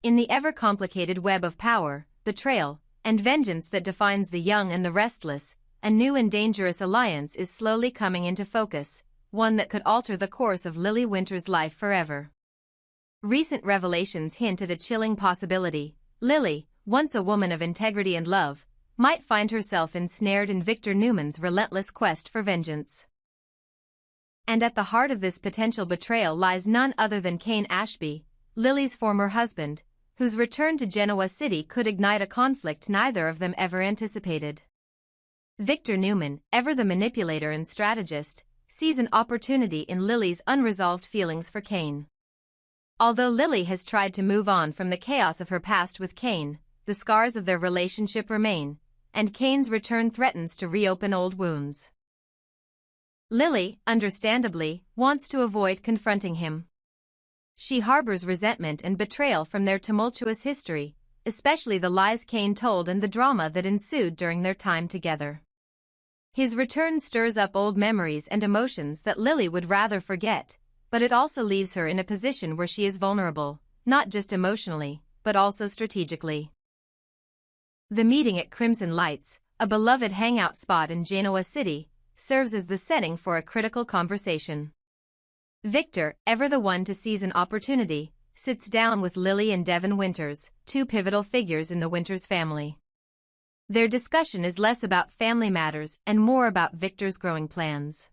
In the ever-complicated web of power, betrayal, and vengeance that defines the young and the restless, a new and dangerous alliance is slowly coming into focus, one that could alter the course of Lily Winter's life forever. Recent revelations hint at a chilling possibility. Lily, once a woman of integrity and love, might find herself ensnared in Victor Newman's relentless quest for vengeance. And at the heart of this potential betrayal lies none other than Cain Ashby, Lily's former husband, whose return to Genoa City could ignite a conflict neither of them ever anticipated. Victor Newman, ever the manipulator and strategist, sees an opportunity in Lily's unresolved feelings for Cain. Although Lily has tried to move on from the chaos of her past with Cain, the scars of their relationship remain, and Cain's return threatens to reopen old wounds. Lily, understandably, wants to avoid confronting him. She harbors resentment and betrayal from their tumultuous history, especially the lies Cain told and the drama that ensued during their time together. His return stirs up old memories and emotions that Lily would rather forget, but it also leaves her in a position where she is vulnerable, not just emotionally, but also strategically. The meeting at Crimson Lights, a beloved hangout spot in Genoa City, serves as the setting for a critical conversation. Victor, ever the one to seize an opportunity, sits down with Lily and Devon Winters, two pivotal figures in the Winters family. Their discussion is less about family matters and more about Victor's growing plans.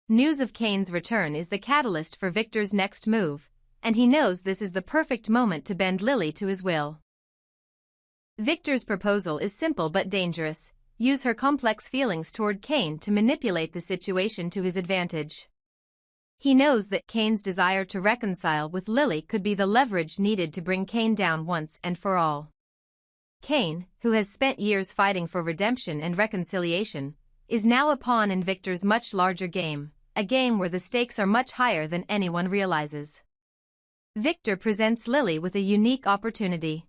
News of Cain's return is the catalyst for Victor's next move, and he knows this is the perfect moment to bend Lily to his will. Victor's proposal is simple but dangerous: use her complex feelings toward Cain to manipulate the situation to his advantage. He knows that Cain's desire to reconcile with Lily could be the leverage needed to bring Cain down once and for all. Cain, who has spent years fighting for redemption and reconciliation, is now a pawn in Victor's much larger game, a game where the stakes are much higher than anyone realizes. Victor presents Lily with a unique opportunity.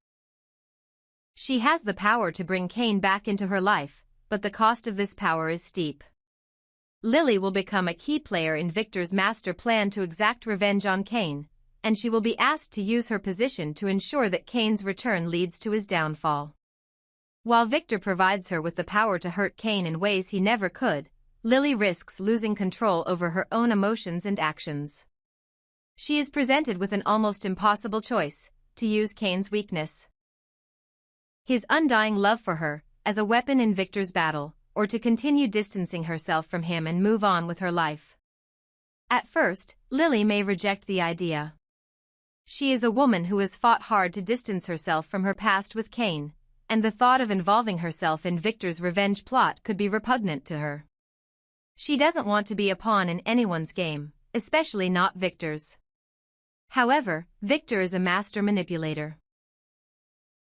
She has the power to bring Cain back into her life, but the cost of this power is steep. Lily will become a key player in Victor's master plan to exact revenge on Cain, and she will be asked to use her position to ensure that Cain's return leads to his downfall. While Victor provides her with the power to hurt Cain in ways he never could, Lily risks losing control over her own emotions and actions. She is presented with an almost impossible choice: to use Cain's weakness, his undying love for her, as a weapon in Victor's battle, or to continue distancing herself from him and move on with her life. At first, Lily may reject the idea. She is a woman who has fought hard to distance herself from her past with Cain, and the thought of involving herself in Victor's revenge plot could be repugnant to her. She doesn't want to be a pawn in anyone's game, especially not Victor's. However, Victor is a master manipulator.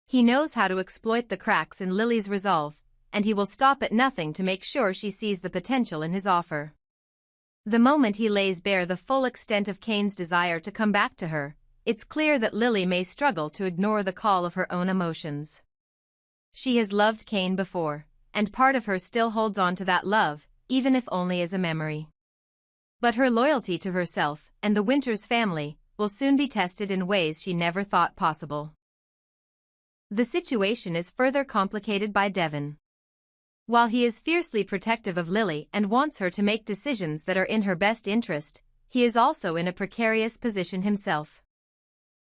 He knows how to exploit the cracks in Lily's resolve, and he will stop at nothing to make sure she sees the potential in his offer. The moment he lays bare the full extent of Cain's desire to come back to her, it's clear that Lily may struggle to ignore the call of her own emotions. She has loved Cain before, and part of her still holds on to that love, even if only as a memory. But her loyalty to herself and the Winters family will soon be tested in ways she never thought possible. The situation is further complicated by Devon. While he is fiercely protective of Lily and wants her to make decisions that are in her best interest, he is also in a precarious position himself.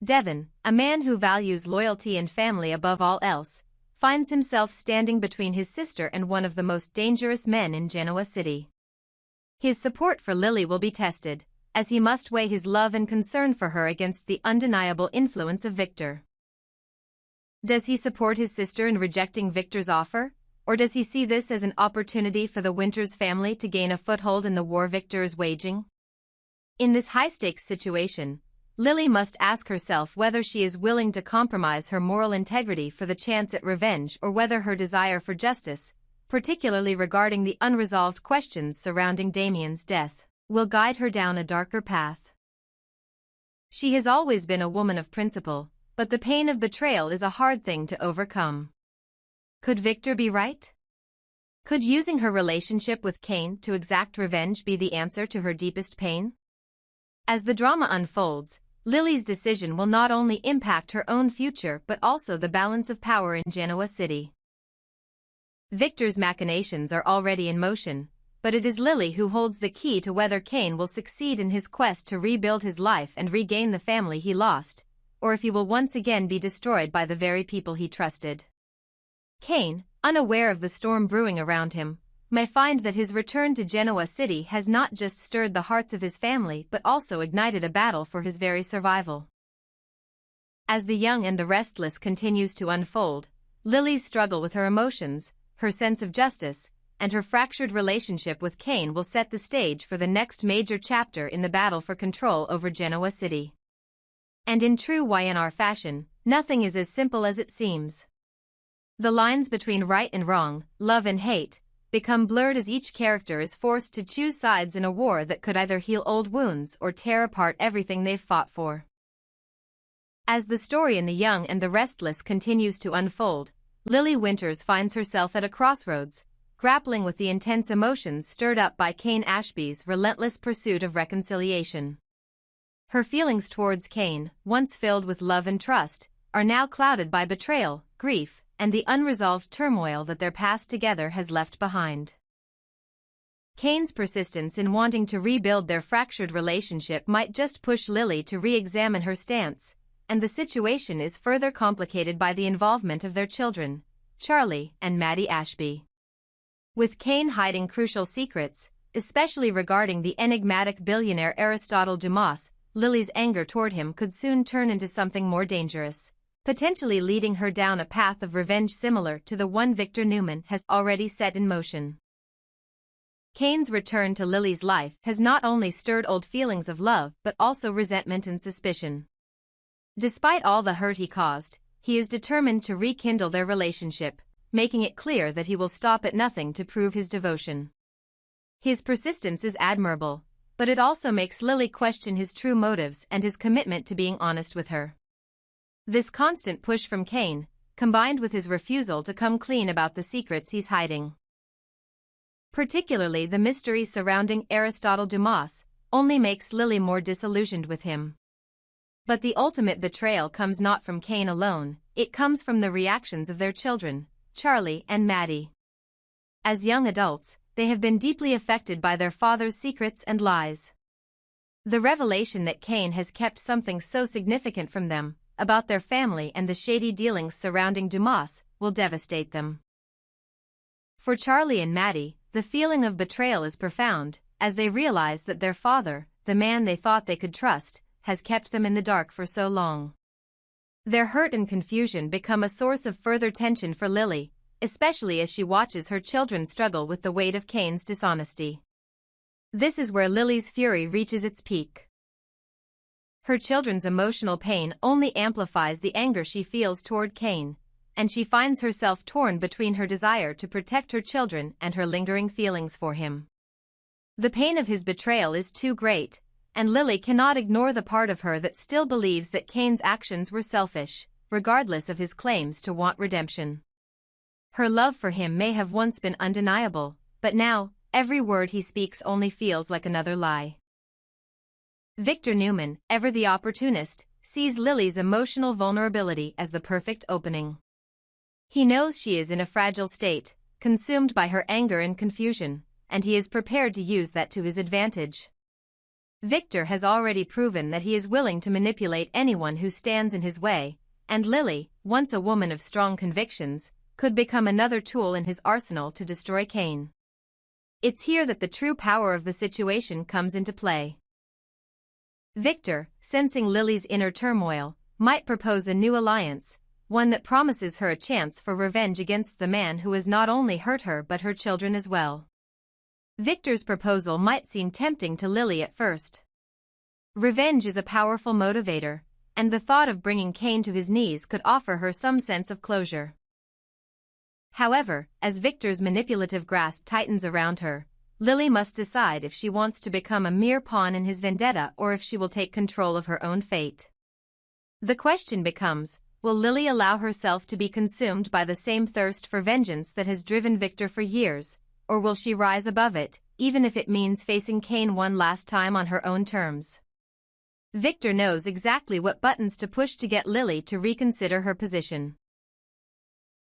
Devon, a man who values loyalty and family above all else, finds himself standing between his sister and one of the most dangerous men in Genoa City. His support for Lily will be tested, as he must weigh his love and concern for her against the undeniable influence of Victor. Does he support his sister in rejecting Victor's offer? Or does he see this as an opportunity for the Winters family to gain a foothold in the war Victor is waging? In this high-stakes situation, Lily must ask herself whether she is willing to compromise her moral integrity for the chance at revenge or whether her desire for justice, particularly regarding the unresolved questions surrounding Damian's death, will guide her down a darker path. She has always been a woman of principle, but the pain of betrayal is a hard thing to overcome. Could Victor be right? Could using her relationship with Cain to exact revenge be the answer to her deepest pain? As the drama unfolds, Lily's decision will not only impact her own future but also the balance of power in Genoa City. Victor's machinations are already in motion, but it is Lily who holds the key to whether Cain will succeed in his quest to rebuild his life and regain the family he lost, or if he will once again be destroyed by the very people he trusted. Cain, unaware of the storm brewing around him, may find that his return to Genoa City has not just stirred the hearts of his family but also ignited a battle for his very survival. As The Young and the Restless continues to unfold, Lily's struggle with her emotions, her sense of justice, and her fractured relationship with Cain will set the stage for the next major chapter in the battle for control over Genoa City. And in true Y&R fashion, nothing is as simple as it seems. The lines between right and wrong, love and hate, become blurred as each character is forced to choose sides in a war that could either heal old wounds or tear apart everything they've fought for. As the story in The Young and the Restless continues to unfold, Lily Winters finds herself at a crossroads, grappling with the intense emotions stirred up by Cain Ashby's relentless pursuit of reconciliation. Her feelings towards Cain, once filled with love and trust, are now clouded by betrayal, grief, and the unresolved turmoil that their past together has left behind. Cain's persistence in wanting to rebuild their fractured relationship might just push Lily to re-examine her stance, and the situation is further complicated by the involvement of their children, Charlie and Maddie Ashby. With Cain hiding crucial secrets, especially regarding the enigmatic billionaire Aristotle Dumas, Lily's anger toward him could soon turn into something more dangerous, potentially leading her down a path of revenge similar to the one Victor Newman has already set in motion. Cain's return to Lily's life has not only stirred old feelings of love but also resentment and suspicion. Despite all the hurt he caused, he is determined to rekindle their relationship, making it clear that he will stop at nothing to prove his devotion. His persistence is admirable, but it also makes Lily question his true motives and his commitment to being honest with her. This constant push from Cain, combined with his refusal to come clean about the secrets he's hiding, particularly the mystery surrounding Aristotle Dumas, only makes Lily more disillusioned with him. But the ultimate betrayal comes not from Cain alone, it comes from the reactions of their children, Charlie and Maddie. As young adults, they have been deeply affected by their father's secrets and lies. The revelation that Cain has kept something so significant from them, about their family and the shady dealings surrounding Dumas, will devastate them. For Charlie and Maddie, the feeling of betrayal is profound, as they realize that their father, the man they thought they could trust, has kept them in the dark for so long. Their hurt and confusion become a source of further tension for Lily, especially as she watches her children struggle with the weight of Cain's dishonesty. This is where Lily's fury reaches its peak. Her children's emotional pain only amplifies the anger she feels toward Cain, and she finds herself torn between her desire to protect her children and her lingering feelings for him. The pain of his betrayal is too great, and Lily cannot ignore the part of her that still believes that Cain's actions were selfish, regardless of his claims to want redemption. Her love for him may have once been undeniable, but now, every word he speaks only feels like another lie. Victor Newman, ever the opportunist, sees Lily's emotional vulnerability as the perfect opening. He knows she is in a fragile state, consumed by her anger and confusion, and he is prepared to use that to his advantage. Victor has already proven that he is willing to manipulate anyone who stands in his way, and Lily, once a woman of strong convictions, could become another tool in his arsenal to destroy Cain. It's here that the true power of the situation comes into play. Victor, sensing Lily's inner turmoil, might propose a new alliance, one that promises her a chance for revenge against the man who has not only hurt her but her children as well. Victor's proposal might seem tempting to Lily at first. Revenge is a powerful motivator, and the thought of bringing Cain to his knees could offer her some sense of closure. However, as Victor's manipulative grasp tightens around her, Lily must decide if she wants to become a mere pawn in his vendetta or if she will take control of her own fate. The question becomes, will Lily allow herself to be consumed by the same thirst for vengeance that has driven Victor for years, or will she rise above it, even if it means facing Cain one last time on her own terms? Victor knows exactly what buttons to push to get Lily to reconsider her position.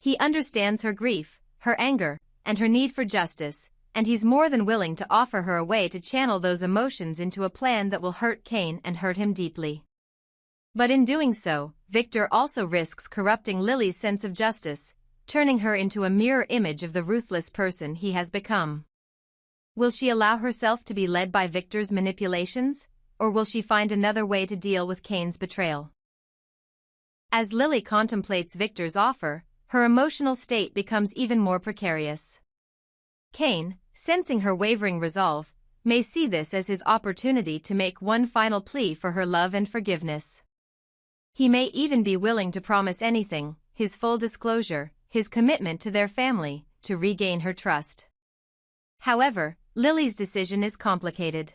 He understands her grief, her anger, and her need for justice, and he's more than willing to offer her a way to channel those emotions into a plan that will hurt Cain and hurt him deeply. But in doing so, Victor also risks corrupting Lily's sense of justice, turning her into a mirror image of the ruthless person he has become. Will she allow herself to be led by Victor's manipulations, or will she find another way to deal with Cain's betrayal? As Lily contemplates Victor's offer, her emotional state becomes even more precarious. Cain, sensing her wavering resolve, may see this as his opportunity to make one final plea for her love and forgiveness. He may even be willing to promise anything, his full disclosure, his commitment to their family, to regain her trust. However, Lily's decision is complicated.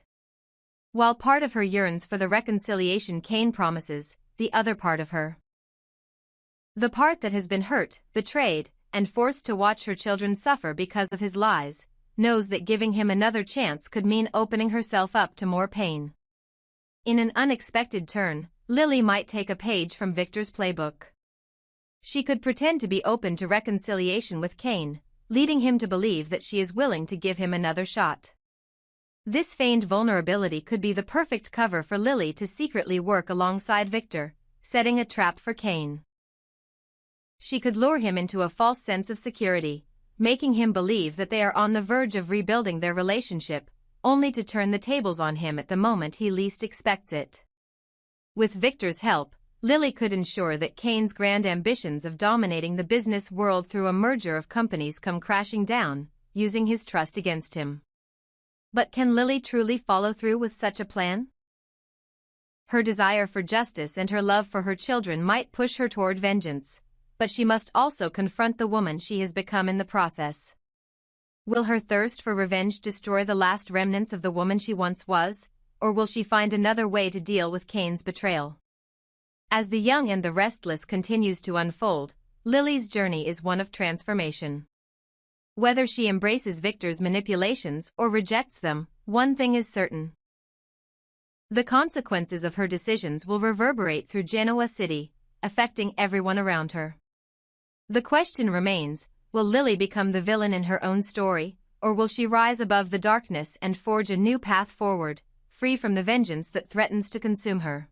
While part of her yearns for the reconciliation Cain promises, the other part of her, the part that has been hurt, betrayed, and forced to watch her children suffer because of his lies, knows that giving him another chance could mean opening herself up to more pain. In an unexpected turn, Lily might take a page from Victor's playbook. She could pretend to be open to reconciliation with Cain, leading him to believe that she is willing to give him another shot. This feigned vulnerability could be the perfect cover for Lily to secretly work alongside Victor, setting a trap for Cain. She could lure him into a false sense of security, making him believe that they are on the verge of rebuilding their relationship, only to turn the tables on him at the moment he least expects it. With Victor's help, Lily could ensure that Cain's grand ambitions of dominating the business world through a merger of companies come crashing down, using his trust against him. But can Lily truly follow through with such a plan? Her desire for justice and her love for her children might push her toward vengeance, but she must also confront the woman she has become in the process. Will her thirst for revenge destroy the last remnants of the woman she once was, or will she find another way to deal with Cain's betrayal? As The Young and the Restless continues to unfold, Lily's journey is one of transformation. Whether she embraces Victor's manipulations or rejects them, one thing is certain. The consequences of her decisions will reverberate through Genoa City, affecting everyone around her. The question remains, will Lily become the villain in her own story, or will she rise above the darkness and forge a new path forward, free from the vengeance that threatens to consume her?